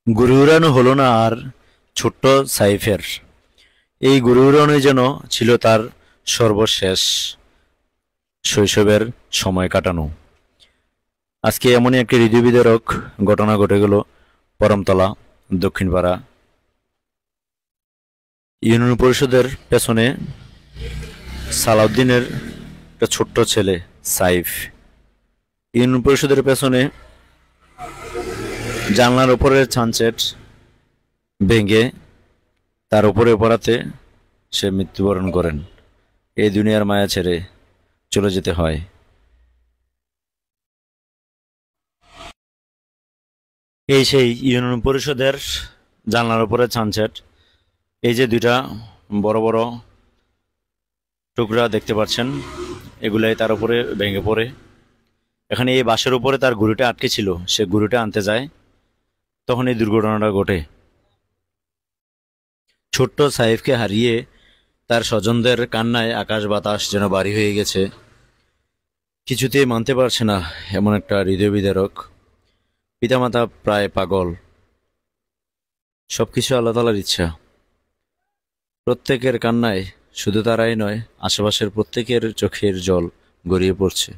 ঘুরে উড়ানো হলো না আর ছোট্ট সাইফের। এই ঘুরে উড়ানোই যেন ছিল তার সর্বশেষ শৈশবের সময় কাটানো। আজকে এমনই একটি হৃদয়বিদারক ঘটনা ঘটে গেল পরমতলা দক্ষিণপাড়া ইউনিয়ন পরিষদের পেছনে সালাউদ্দিনের একটা ছোট্ট ছেলে সাইফ ইউনিয়ন পরিষদের পেছনে জানলার উপরের ছানসেট ভেঙে তার উপরে পড়াতে সে মৃত্যুবরণ করেন। এই দুনিয়ার মায়া ছেড়ে চলে যেতে হয়। এই সেই ইউনিয়ন পরিষদের জানলার উপরে ছানসেট। এই যে দুইটা বড় বড় টুকরা দেখতে পাচ্ছেন, এগুলাই তার উপরে ভেঙে পড়ে। এখানে এই বাঁশের উপরে তার ঘুড়িটা আটকে ছিল, সে ঘুড়িটা আনতে যায়, তখন এই দুর্ঘটনাটা ঘটে। ছোট্ট সাইফকে হারিয়ে তার স্বজনদের কান্নায় আকাশ বাতাস যেন ভারী হয়ে গেছে। কিছুতেই মানতে পারছে না এমন একটা হৃদয়বিদারক। পিতামাতা প্রায় পাগল। সবকিছু আল্লাহ তাআলার ইচ্ছা। প্রত্যেকের কান্নায় শুধু তারাই নয়, আশেপাশের প্রত্যেকের চোখের জল গড়িয়ে পড়ছে।